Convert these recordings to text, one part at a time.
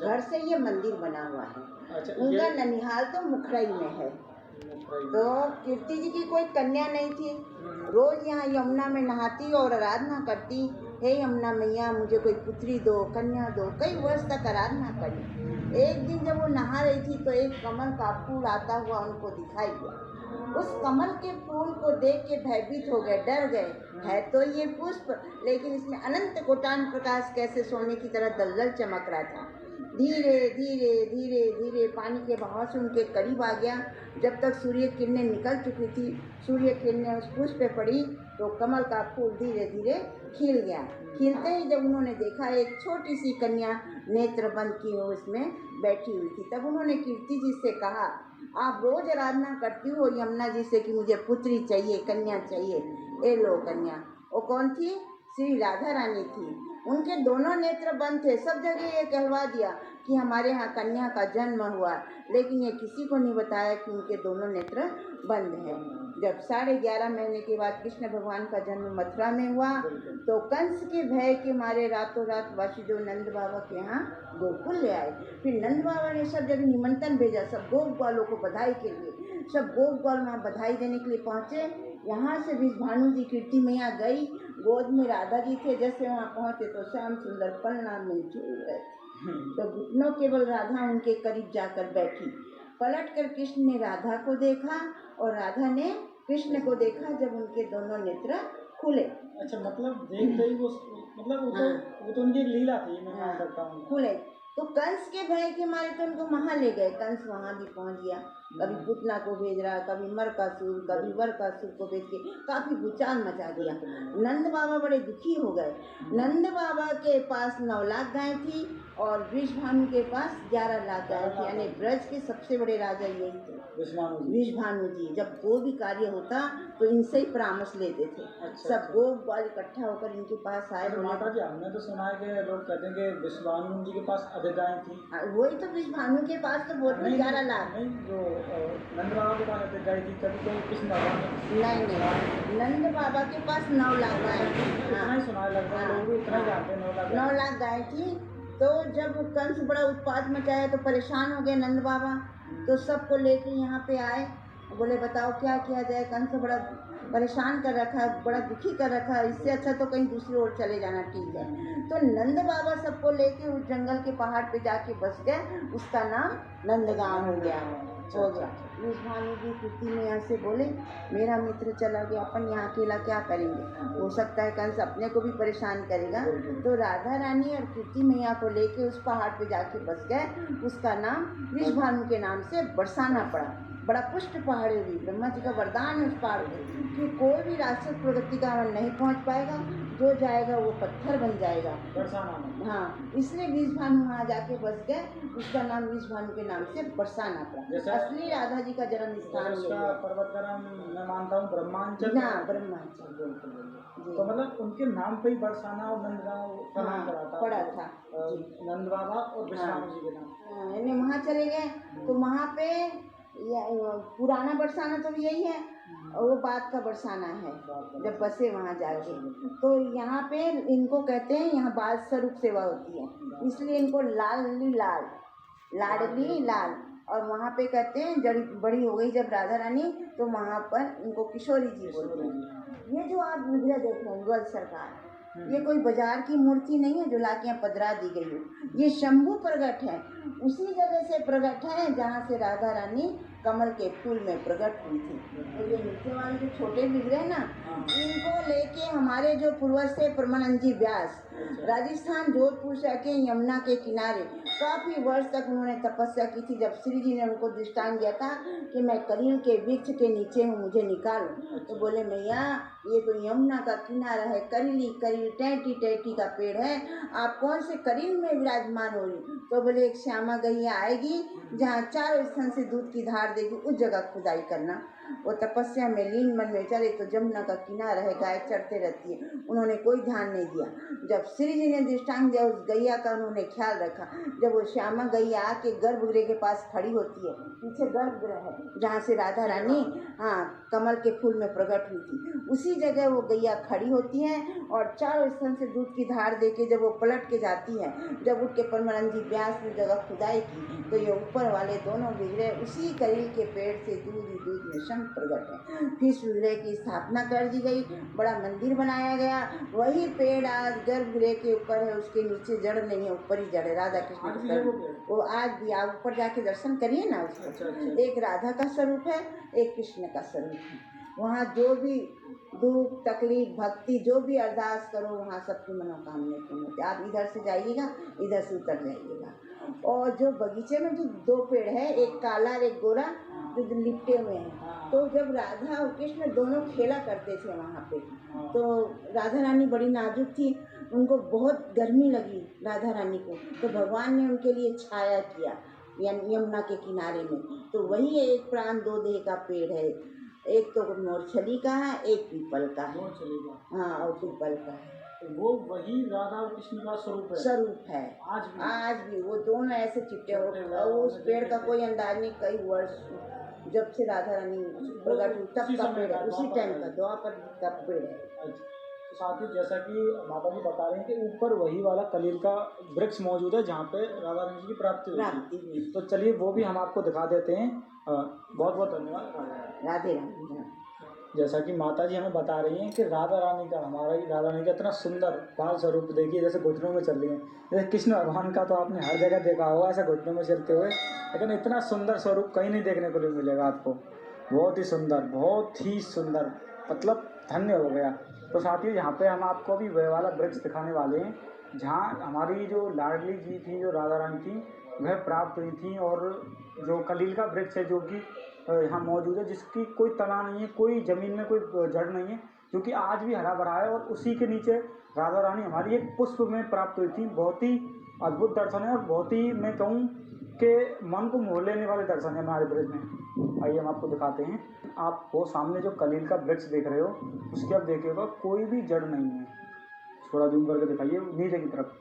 घर से ये मंदिर बना हुआ है। उनका ननिहाल तो मुखराई में है। तो कीर्ति जी की कोई कन्या नहीं थी। रोज यहाँ यमुना में नहाती और आराधना करती, हे यमुना मैया मुझे कोई पुत्री दो, कन्या दो। कई वर्ष तक आराधना करी। एक दिन जब वो नहा रही थी तो एक कमल का फूल आता हुआ उनको दिखाई दिया। उस कमल के फूल को देख के भयभीत हो गए, डर गए। है तो ये पुष्प, लेकिन इसमें अनंत कोटान प्रकाश कैसे सोने की तरह दलदल चमक रहा था। धीरे धीरे धीरे धीरे पानी के बहाव से उनके करीब आ गया। जब तक सूर्य किरणें निकल चुकी थी, सूर्य किरणें उस पुष्प पे पड़ी तो कमल का फूल धीरे धीरे खिल गया। खिलते ही जब उन्होंने देखा एक छोटी सी कन्या नेत्र बंद किए हुए उसमें बैठी हुई थी, तब उन्होंने कीर्ति जी से कहा, आप रोज आराधना करती हो यमुना जी से कि मुझे पुत्री चाहिए, कन्या चाहिए, ए लो कन्या। वो कौन थी? श्री राधा रानी थी। उनके दोनों नेत्र बंद थे। सब जगह ये कहवा दिया कि हमारे यहाँ कन्या का जन्म हुआ, लेकिन ये किसी को नहीं बताया कि उनके दोनों नेत्र बंद हैं। जब 11.5 महीने के बाद कृष्ण भगवान का जन्म मथुरा में हुआ तो कंस के भय के मारे रातों रात वासुदेव नंद बाबा के यहाँ गोकुल ले आए। फिर नंद बाबा ने सब जगह निमंत्रण भेजा, सब गोप ग्वालों को बधाई के लिए। सब गोप ग्वाल वहाँ बधाई देने के लिए पहुँचे। यहाँ से विषभानु जी कीर्ति मैया गई, गोद में राधा जी थे। जैसे वहाँ पहुँचे तो श्याम सुंदर पलना में झूल रहे थे। तो घुटनों केवल राधा उनके करीब जाकर बैठी। पलट कर कृष्ण ने राधा को देखा और राधा ने कृष्ण को देखा जब उनके दोनों नेत्र खुले। अच्छा, मतलब देखते ही वो, मतलब वो तो उनकी लीला थी, मैं मान सकता हूँ। खुले तो कंस के भय के मारे तो उनको वहाँ ले गए। कंस वहाँ भी पहुँच गया, कभी पुतना को भेज रहा, कभी मरकासुर, कभी वरकासुर को भेज के काफी भूचाल मचा दिया। नंद बाबा बड़े दुखी हो गए। नंद बाबा के पास 9 लाख गाय थी और विषभानु के पास 11 लाख गाय थी। यानी ब्रज के सबसे बड़े राजा यही थे, विषभानु जी। जब कोई भी कार्य होता तो इनसे ही परामर्श लेते थे। सब गोप ग्वाल इकट्ठा होकर इनके पास आए। माता जी, हमने तो सुना है कि लोग कहते हैं कि विषभानु जी के पास अधिक गाय थी। वही तो विषभानु के पास तो बहुत 11 लाख। नहीं, जो नंद बाबा के पास अधिक गाय थी, कभी तो कृष्ण भगवान नहीं, नंद बाबा के पास 9 लाख गाय थी। इतना ही सुना है, लगभग लोग इतना ही जानते हैं। 9 लाख गाय थी। तो जब कंस बड़ा उत्पात मचाया तो परेशान हो गए नंद बाबा, तो सबको लेके यहाँ पे आए। बोले बताओ क्या किया जाए, कंस बड़ा परेशान कर रखा है, बड़ा दुखी कर रखा है, इससे अच्छा तो कहीं दूसरी ओर चले जाना ठीक है। तो नंद बाबा सबको लेके उस जंगल के पहाड़ पे जाके बस गए। उसका नाम नंदगांव हो गया। विषभानु जी कीर्ति मैया से बोले, मेरा मित्र चला गया, अपन यहाँ अकेला क्या करेंगे, हो सकता है कंस अपने को भी परेशान करेगा। तो राधा रानी और कीर्ति मैया को लेके उस पहाड़ पे जाके बस गए। उसका नाम विषभानु के नाम से बरसाना पड़ा। बड़ा पुष्ट पहाड़ है, ब्रह्मा जी का वरदान है उस पहाड़ पे कि कोई भी राक्षस प्रगति का नहीं पहुंच पाएगा, जो जाएगा वो पत्थर बन जाएगा। बरसाना में, हाँ, इसलिए विषभानु वहाँ जाके बस गए। उसका नाम विषभानु के नाम से बरसाना पड़ा। असली राधा जी का जन्म स्थान पर्वत का नाम मैं मानता हूँ ब्रह्मांचल। ब्रह्मांचल। तो मतलब उनके नाम पे ही बरसाना और नंदगांव का नाम पड़ा था। नंद बाबा और विषभानु जी के नाम। वहाँ चले गए तो वहाँ पे पुराना बरसाना तो यही है और वो बाद का बरसाना है। जब बसे वहाँ जाके तो यहाँ पे इनको कहते हैं, यहाँ बाल स्वरूप सेवा होती है, इसलिए इनको लाडली लाल। और वहाँ पे कहते हैं जब बड़ी हो गई जब राधा रानी, तो वहाँ पर इनको किशोरी जी बोलते हैं। ये जो आप विग्रह देख रहे हैं ग्वाल सरकार, ये कोई बाजार की मूर्ति नहीं है जो लाके यहाँ पधरा दी गई हो। ये शंभू प्रगट है, उसी जगह से प्रगट है जहाँ से राधा रानी कमल के फूल में प्रकट हुई थी। तो ये नीचे वाले जो छोटे विग्रह ना, इनको लेके हमारे जो पूर्वज थे परमानंद जी व्यास, राजस्थान जोधपुर से आके यमुना के किनारे काफी वर्ष तक उन्होंने तपस्या की थी। जब श्री जी ने उनको दृष्टांत दिया था कि मैं करील के वृक्ष के नीचे हूँ, मुझे निकालो, तो बोले मैया ये तो यमुना का किनारा है, करील टैटी का पेड़ है, आप कौन से करील में विराजमान हो रही। तो बोले एक श्यामा गैया आएगी जहाँ चारों स्थान से दूध की धार देगी, उस जगह खुदाई करना। वो तपस्या में लीन मन में चले तो जमुना का किनारा है, गाय चढ़ते रहती है, उन्होंने कोई ध्यान नहीं दिया। जब श्री जी ने दृष्टांत दिया उस गैया का उन्होंने ख्याल रखा। जब वो श्यामा गैया आके गर्भगृह के पास खड़ी होती है, पीछे गर्भगृह है जहाँ से राधा रानी कमल के फूल में प्रकट हुई थी, उसी जगह वो गैया खड़ी होती है और चारों स्थान से दूध की धार देके जब वो पलट के जाती है, जब उठ के परमानंद जी व्यास ने जगह खुदाई की तो ये ऊपर वाले दोनों विग्रह उसी करील के पेड़ से दूध ही दूध में शंख प्रकट है। फिर विग्रह की स्थापना कर दी गई, बड़ा मंदिर बनाया गया। वही पेड़ आज गर्भगृह के ऊपर है, उसके नीचे जड़ नहीं है, ऊपर ही जड़ है। राधा कृष्ण वो आज भी आप ऊपर जाके दर्शन करिए ना उसको। एक राधा का स्वरूप है, एक कृष्ण का स्वरूप है। वहाँ जो भी दुख तकलीफ भक्ति जो भी अरदास करो वहाँ सबकी मनोकामना पूर्ण होती है। आप इधर से जाइएगा, इधर से उतर जाइएगा। और जो बगीचे में जो दो पेड़ है, एक काला और एक गोरा, जो लिपटे हुए हैं, तो जब राधा और कृष्ण दोनों खेला करते थे वहाँ पे, तो राधा रानी बड़ी नाजुक थी, उनको बहुत गर्मी लगी राधा रानी को, तो भगवान ने उनके लिए छाया किया यमुना के किनारे में। तो वही एक प्राण दो देह का पेड़ है, एक तो मोरछली का है, एक पीपल का है। हाँ, और पीपल का है। तो वो वही राधा और कृष्ण का स्वरूप है। आज भी वो दोनों ऐसे चिपटे हो। उस पेड़ का कोई अंदाज नहीं, कई वर्ष जब से राधा रानी प्रकट हुई तब का पेड़ है, उसी टाइम का द्वापर का पेड़ है। साथ ही जैसा कि माता जी बता रहे हैं कि ऊपर वही वाला कलील का वृक्ष मौजूद है जहाँ पे राधा रानी जी की प्राप्ति हुई। तो चलिए वो भी हम आपको दिखा देते हैं। बहुत बहुत धन्यवाद। राधे राधे। जैसा कि माता जी हमें बता रही हैं कि राधा रानी का राधा रानी का इतना सुंदर बाल स्वरूप देखिए, जैसे घुटनों में चल रही है। जैसे कृष्ण भगवान का तो आपने हर जगह देखा होगा ऐसे घुटनों में चलते हुए, लेकिन इतना सुंदर स्वरूप कहीं नहीं देखने को नहीं मिलेगा आपको। बहुत ही सुंदर, मतलब धन्य हो गया। तो साथियों यहाँ पे हम आपको भी वह वाला वृक्ष दिखाने वाले हैं जहाँ हमारी जो लाडली जी थी, जो राधा रानी थी, वह प्राप्त हुई थी। और जो कलील का वृक्ष है जो कि यहाँ मौजूद है, जिसकी कोई तना नहीं है, कोई ज़मीन में कोई जड़ नहीं है, जो कि आज भी हरा भरा है। और उसी के नीचे राधा रानी हमारी एक पुष्प में प्राप्त हुई थी। बहुत ही अद्भुत दर्शन है और बहुत ही मैं कहूँ कि मन को मोह लेने वाले दर्शन है हमारे ब्रज में। आइए हम आपको दिखाते हैं। आप वो सामने जो कलील का वृक्ष देख रहे हो, उसके आप देखिएगा कोई भी जड़ नहीं है। थोड़ा जूम करके दिखाइए नीचे की तरफ,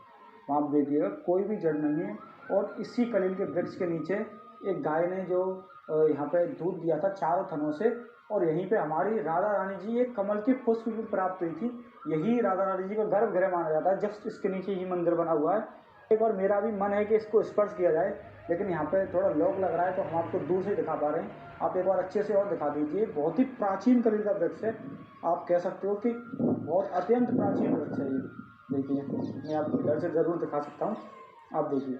वहाँ आप देखिएगा कोई भी जड़ नहीं है। और इसी कलील के वृक्ष के नीचे एक गाय ने जो यहाँ पे दूध दिया था चारों थनों से, और यहीं पे हमारी राधा रानी जी एक कमल की पुष्प भी प्राप्त हुई थी। यही राधा रानी जी का गर्भगृह माना जाता है, जस्ट इसके नीचे ही मंदिर बना हुआ है। एक बार मेरा भी मन है कि इसको स्पर्श किया जाए, लेकिन यहाँ पे थोड़ा लॉक लग रहा है, तो हम आपको दूर से दिखा पा रहे हैं। आप एक बार अच्छे से और दिखा दीजिए। बहुत ही प्राचीन कलील का वृक्ष है, आप कह सकते हो कि बहुत अत्यंत प्राचीन वृक्ष है ये। देखिए मैं आपको इधर से ज़रूर दिखा सकता हूँ, आप देखिए।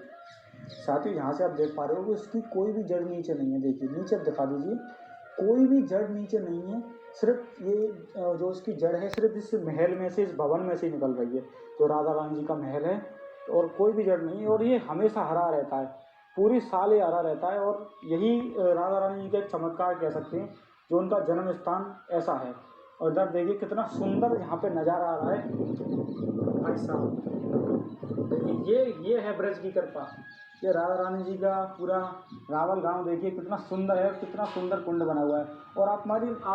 साथ ही यहाँ से आप देख पा रहे हो कि इसकी कोई भी जड़ नीचे नहीं है। देखिए नीचे आप दिखा दीजिए, कोई भी जड़ नीचे नहीं है। सिर्फ ये जो इसकी जड़ है सिर्फ इस महल में से, इस भवन में से ही निकल रही है, जो राधा रानी जी का महल है, और कोई भी जड़ नहीं है। और ये हमेशा हरा रहता है, पूरी साल ये हरा रहता है। और यही राधा रानी जी का एक चमत्कार कह सकते हैं, जो उनका जन्म स्थान ऐसा है। और इधर देखिए कितना सुंदर यहाँ पे नज़ारा आ रहा है भाई साहब। ये है ब्रज की कृपा। ये राधा रानी जी का पूरा रावल गांव देखिए कितना सुंदर है, कितना सुंदर कुंड बना हुआ है। और आप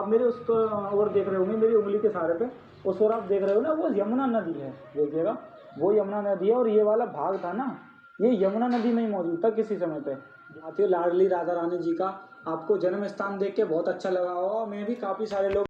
मेरे उस ओर देख रहे होंगे, मेरी उंगली के सहारे पे उस ओर आप देख रहे हो ना, वो यमुना नदी है। देखिएगा वो यमुना नदी है, और ये वाला भाग था ना, ये यमुना नदी में ही मौजूद था किसी समय पे। साथियों लाडली राधा रानी जी का आपको जन्म स्थान देख के बहुत अच्छा लगा होगा। मैं भी काफ़ी सारे लोग